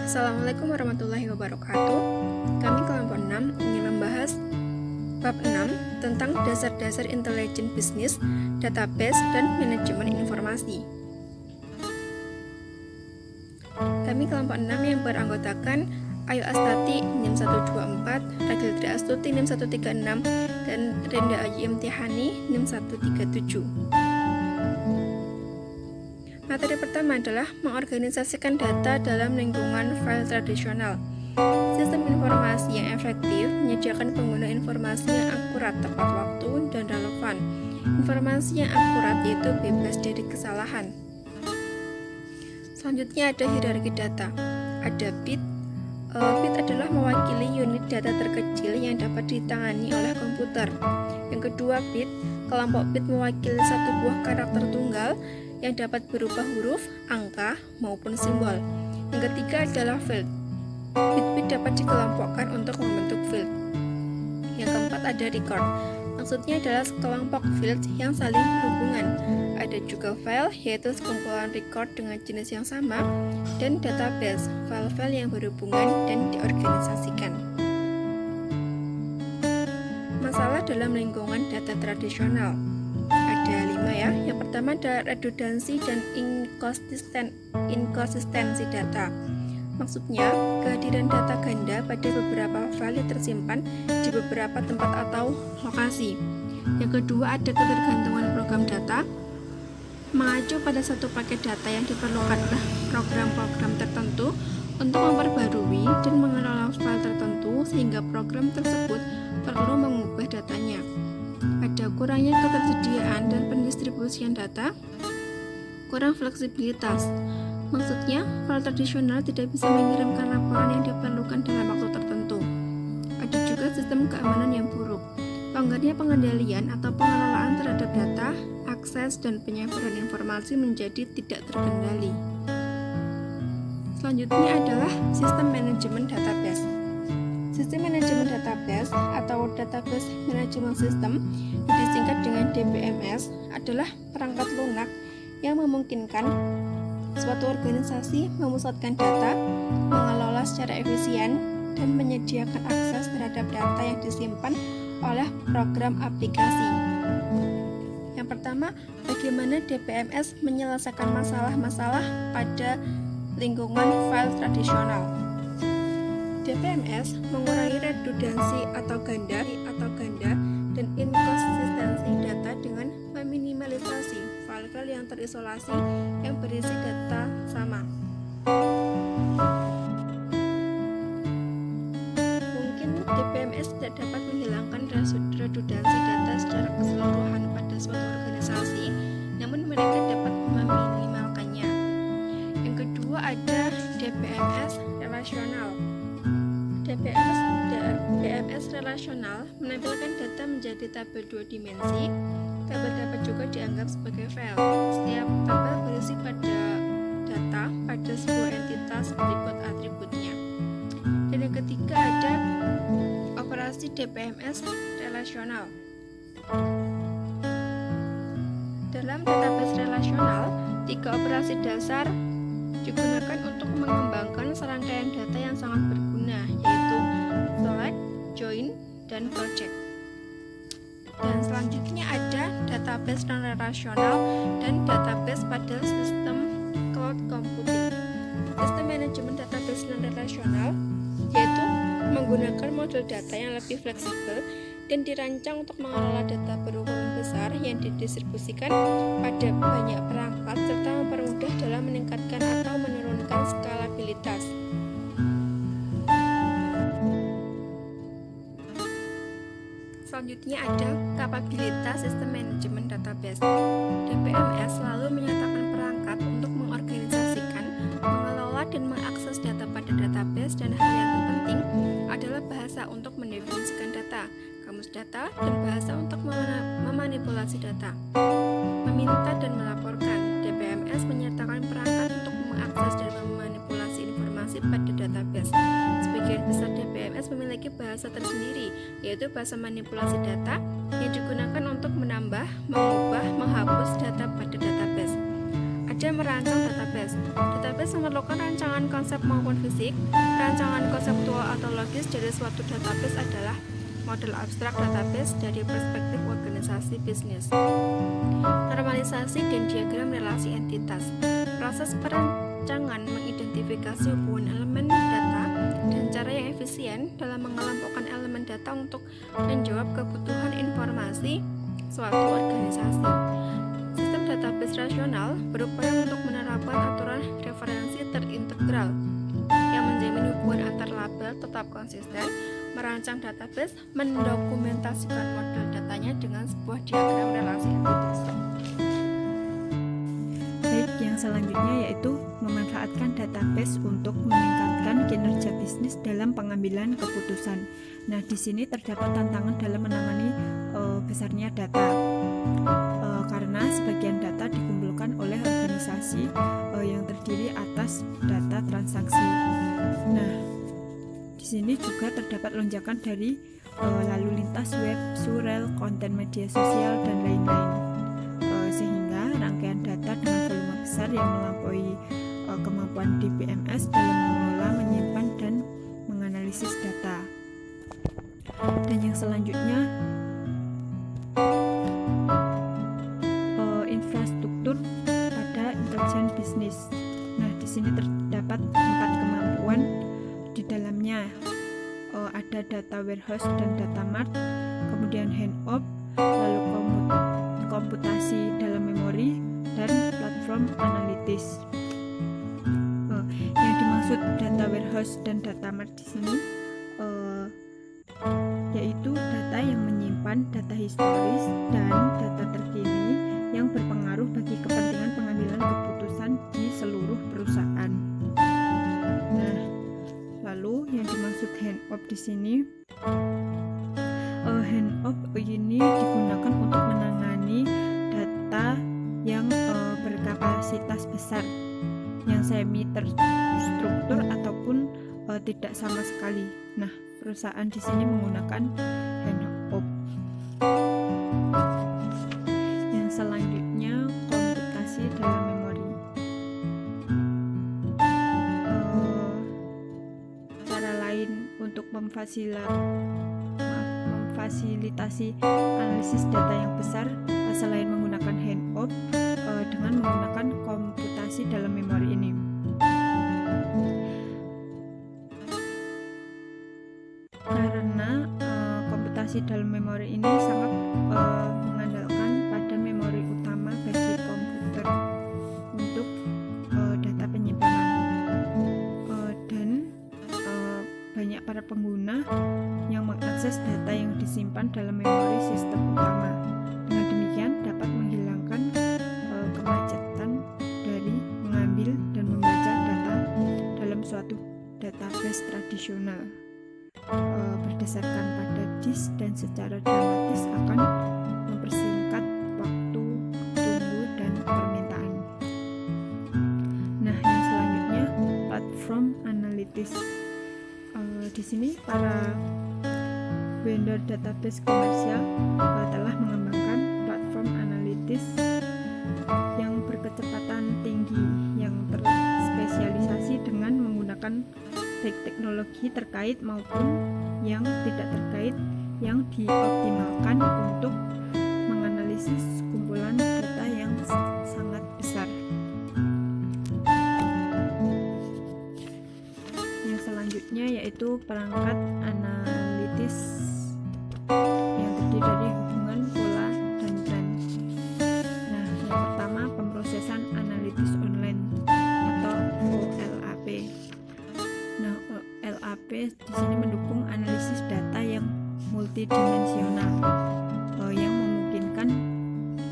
Assalamualaikum warahmatullahi wabarakatuh. Kami kelompok 6 ingin membahas bab 6 tentang dasar-dasar intelijen bisnis, database, dan manajemen informasi. Kami kelompok 6 yang beranggotakan Ayu Astati NIM 124, Ragil Tri Astuti NIM 136, dan Renda Ayu Imtihani NIM 137. Materi pertama adalah mengorganisasikan data dalam lingkungan file tradisional. Sistem informasi yang efektif menyediakan pengguna informasi yang akurat, tepat waktu, dan relevan. Informasi yang akurat yaitu bebas dari kesalahan. Selanjutnya ada hierarki data. Ada bit. Bit adalah mewakili unit data terkecil yang dapat ditangani oleh komputer. Yang kedua, bit. Kelompok bit mewakili satu buah karakter tunggal yang dapat berupa huruf, angka, maupun simbol. Yang ketiga adalah field. Bit-bit dapat dikelompokkan untuk membentuk field. Yang keempat ada record. Maksudnya adalah sekelompok field yang saling berhubungan. Ada juga file, yaitu sekumpulan record dengan jenis yang sama, dan database, file-file yang berhubungan dan diorganisasikan. Masalah dalam lingkungan data tradisional. Ada 5 ya. Yang pertama ada redundansi dan inkonsistensi data. Maksudnya, kehadiran data ganda pada beberapa file yang tersimpan di beberapa tempat atau lokasi. Yang kedua ada ketergantungan program data. Mengacu pada satu paket data yang diperlukan oleh program-program tertentu untuk memperbarui dan mengelola file tertentu, sehingga program tersebut perlu mengubah datanya. Ada kurangnya ketersediaan dan pendistribusian data, kurang fleksibilitas. Maksudnya, file tradisional tidak bisa mengirimkan laporan yang diperlukan dalam waktu tertentu. Ada juga sistem keamanan yang buruk. Longgarnya pengendalian atau pengelolaan terhadap data, akses, dan penyebaran informasi menjadi tidak terkendali. Selanjutnya adalah sistem manajemen database. Sistem manajemen database atau database management system, disingkat dengan DBMS, adalah perangkat lunak yang memungkinkan suatu organisasi memusatkan data, mengelola secara efisien, dan menyediakan akses terhadap data yang disimpan oleh program aplikasi. Yang pertama, bagaimana DBMS menyelesaikan masalah-masalah pada lingkungan file tradisional. DBMS mengurangi redundansi atau ganda dan inkonsistensi data dengan meminimalisasi file-file yang terisolasi yang berisi data sama. Mungkin DBMS tidak dapat menghilangkan redundansi data secara keseluruhan pada suatu organisasi, namun mereka dapat meminimalkannya. Yang kedua ada DBMS relasional. DBMS relasional menampilkan data menjadi tabel 2 dimensi. Tabel dapat juga dianggap sebagai file. Setiap tabel berisi pada data pada sebuah entitas berikut atributnya. Dan yang ketiga ada operasi DBMS relasional. Dalam database relasional, 3 operasi dasar digunakan untuk mengembangkan serangkaian data yang sangat berguna, yaitu select, join, dan project. Dan selanjutnya ada database non-relasional dan database pada sistem cloud computing. Sistem manajemen database non-relasional yaitu menggunakan model data yang lebih fleksibel dan dirancang untuk mengelola data berukuran besar yang didistribusikan pada banyak perangkat serta mempermudah dalam meningkatkan atau menurunkan skalabilitas. Selanjutnya ada kapabilitas sistem manajemen database. DBMS selalu menyatakan perangkat untuk mengorganisasikan, mengelola, dan mengakses data pada database, dan hal yang terpenting adalah bahasa untuk mendefinisikan data, kamus data, dan bahasa untuk memanipulasi data. Meminta dan melaporkan. DBMS menyertakan perangkat untuk mengakses dan memanipulasi informasi pada database. Sebagian besar DBMS memiliki bahasa tersendiri, yaitu bahasa manipulasi data yang digunakan untuk menambah, mengubah, menghapus data pada database. Ada dan merancang database. Database memerlukan rancangan konsep maupun fisik. Rancangan konseptual atau logis dari suatu database adalah model abstrak database dari perspektif organisasi bisnis. Normalisasi dan diagram relasi entitas. Proses perancangan mengidentifikasi hubungan elemen data dan cara yang efisien dalam mengelompokkan elemen data untuk menjawab kebutuhan informasi suatu organisasi. Sistem database rasional berupaya untuk menerapkan aturan referensi terintegral yang menjamin hubungan antar label tetap konsisten. Merancang database mendokumentasikan model datanya dengan sebuah diagram relasi entitas. Baik, yang selanjutnya yaitu memanfaatkan database untuk meningkatkan kinerja bisnis dalam pengambilan keputusan. Nah, di sini terdapat tantangan dalam menangani besarnya data, karena sebagian data dikumpulkan oleh organisasi yang terdiri atas data transaksi. Nah, di sini juga terdapat lonjakan dari lalu lintas web, surel, konten media sosial, dan lain-lain, sehingga rangkaian data dengan volume besar yang melampaui kemampuan DBMS dalam mengelola, menyimpan, dan menganalisis data. Dan yang selanjutnya, infrastruktur pada intelijen bisnis. Nah, di sini terdapat 4 kemampuan. Di dalamnya ada data warehouse dan data mart, kemudian hand-off, lalu komputasi dalam memori, dan platform analitis. Yang dimaksud data warehouse dan data mart di sini yaitu data yang menyimpan data historis dan data terkini yang berpengaruh bagi kepentingan pengambilan keputusan di seluruh perusahaan. Nah, lalu yang dimaksud hand-off di sini, hand-off ini digunakan untuk menangani data yang berkapasitas besar, yang semi terstruktur ataupun tidak sama sekali. Nah, perusahaan di sini menggunakan hand-off. Yang selanjutnya, komputasi dalam memori. Cara lain untuk memfasilitasi analisis data yang besar selain menggunakan hand-off, dengan menggunakan komputasi dalam memori ini. Karena komputasi dalam memori ini sangat mengandalkan pada memori utama bagi komputer untuk data penyimpanan, dan banyak para pengguna yang mengakses data yang disimpan dalam memori sistem utama. Dengan demikian dapat menghilangkan kemacetan dari mengambil dan membaca data dalam suatu database tradisional. Berdasarkan pada disk dan secara dramatis akan mempersingkat waktu tunggu dan permintaan. Nah, yang selanjutnya platform analitis. Di sini para vendor database komersial telah mengembangkan platform analitis yang berkecepatan tinggi yang terspesialisasi dengan menggunakan baik teknologi terkait maupun yang tidak terkait yang dioptimalkan untuk menganalisis kumpulan data yang sangat besar. Yang selanjutnya yaitu perangkat analitis yang terdiri dari hubungan, pola, dan tren. Nah, yang pertama pemrosesan analitis online atau OLAP. Nah, OLAP di sini mendukung analisis data yang multidimensional, yang memungkinkan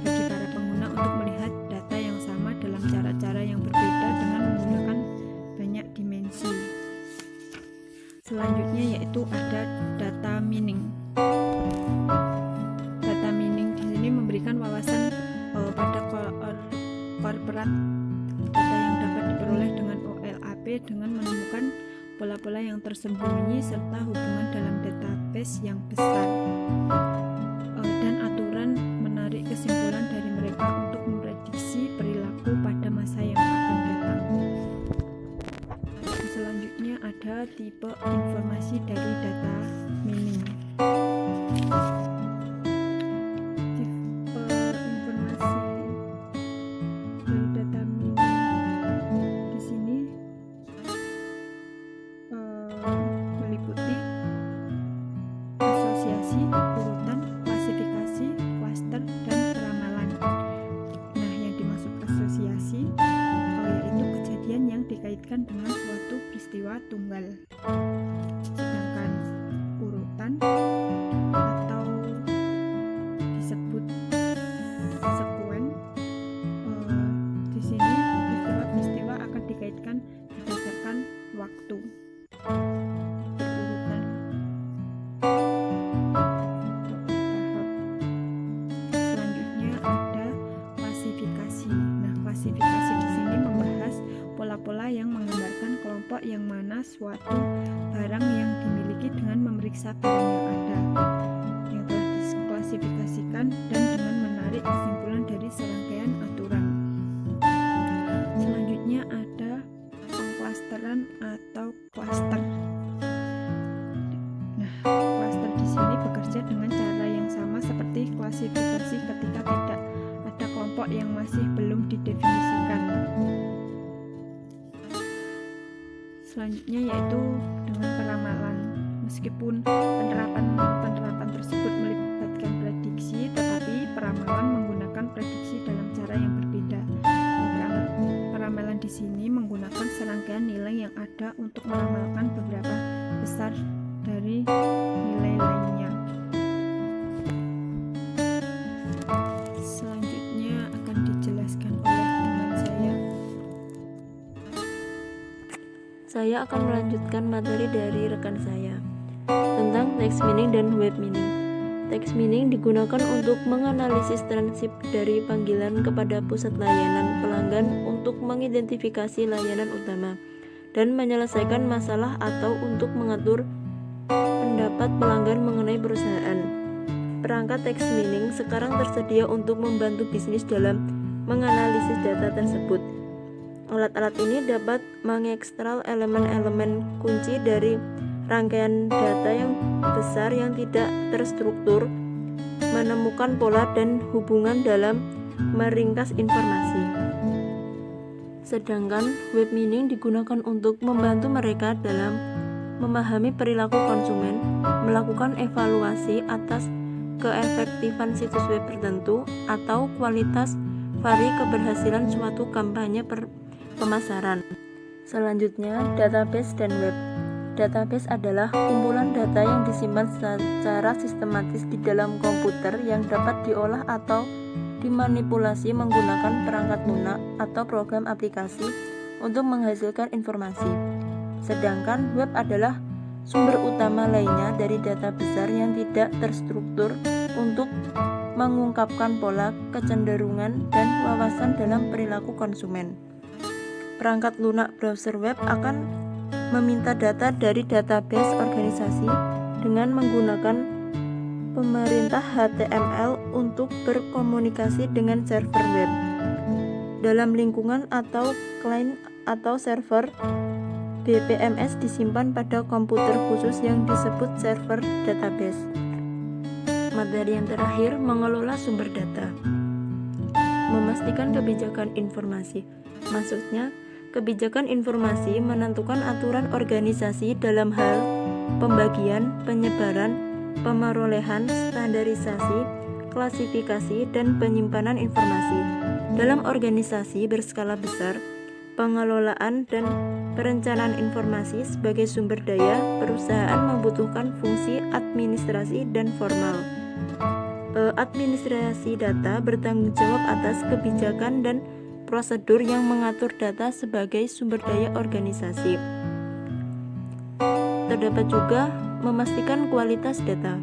bagi para pengguna untuk melihat data yang sama dalam cara-cara yang berbeda dengan menggunakan banyak dimensi. Selanjutnya yaitu ada data mining. Data mining di sini memberikan wawasan pada korporat data yang dapat diperoleh dengan OLAP dengan menemukan pola-pola yang tersembunyi serta hubungan dalam database yang besar, dan aturan menarik kesimpulan dari mereka untuk memprediksi perilaku pada masa Selanjutnya ada tipe informasi dari data mining. Tipe informasi dari data mining di sini meliputi asosiasi, urutan, klasifikasi, klaster, dan peramalan. Nah, yang dimaksud asosiasi yaitu kejadian yang dikaitkan dengan suatu peristiwa tunggal. Sedangkan urutan atau disebut sekuen, di sini peristiwa-peristiwa akan dikaitkan berdasarkan waktu. Berurutan tahap. Selanjutnya ada klasifikasi. Nah, klasifikasi di sini membahas pola-pola yang menggambarkan kelompok yang mana suatu barang yang dimiliki dengan memeriksa barang yang ada yang telah diklasifikasikan dan dengan menarik kesimpulan dari serangkaian aturan. Selanjutnya ada pengklasteran atau klaster. Nah, klaster di sini bekerja dengan cara yang sama seperti klasifikasi ketika tidak ada kelompok yang masih belum didefinisikan. Selanjutnya yaitu dengan peramalan. Meskipun penerapan tersebut melibatkan prediksi, tetapi peramalan menggunakan prediksi dalam cara yang berbeda. Peramalan di sini menggunakan serangkaian nilai yang ada untuk meramalkan beberapa besar dari nilai lainnya. Selanjutnya akan dijelaskan oleh teman saya. Saya akan melanjutkan materi dari rekan saya tentang text mining dan web mining. Text mining digunakan untuk menganalisis transkrip dari panggilan kepada pusat layanan pelanggan untuk mengidentifikasi layanan utama dan menyelesaikan masalah atau untuk mengatur pendapat pelanggan mengenai perusahaan. Perangkat text mining sekarang tersedia untuk membantu bisnis dalam menganalisis data tersebut. Alat-alat ini dapat mengekstrak elemen-elemen kunci dari rangkaian data yang besar yang tidak terstruktur, menemukan pola dan hubungan dalam meringkas informasi. Sedangkan web mining digunakan untuk membantu mereka dalam memahami perilaku konsumen, melakukan evaluasi atas keefektifan situs web tertentu, atau kualitas vari keberhasilan suatu kampanye pemasaran. Selanjutnya, database dan web. Database adalah kumpulan data yang disimpan secara sistematis di dalam komputer yang dapat diolah atau dimanipulasi menggunakan perangkat lunak atau program aplikasi untuk menghasilkan informasi. Sedangkan web adalah sumber utama lainnya dari data besar yang tidak terstruktur untuk mengungkapkan pola, kecenderungan, dan wawasan dalam perilaku konsumen. Perangkat lunak browser web akan meminta data dari database organisasi dengan menggunakan pemerintah HTML untuk berkomunikasi dengan server web dalam lingkungan atau client atau server. BPMS disimpan pada komputer khusus yang disebut server database. Materi yang terakhir, mengelola sumber data. Memastikan kebijakan informasi. Maksudnya, kebijakan informasi menentukan aturan organisasi dalam hal pembagian, penyebaran, pemerolehan, standarisasi, klasifikasi, dan penyimpanan informasi. Dalam organisasi berskala besar, pengelolaan dan perencanaan informasi sebagai sumber daya perusahaan membutuhkan fungsi administrasi dan formal. Administrasi data bertanggung jawab atas kebijakan dan prosedur yang mengatur data sebagai sumber daya organisasi. Terdapat juga memastikan kualitas data.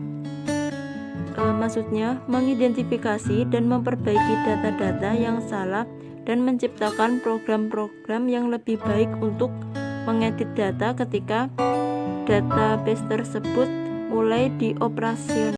Maksudnya, mengidentifikasi dan memperbaiki data-data yang salah dan menciptakan program-program yang lebih baik untuk mengedit data ketika database tersebut mulai dioperasikan.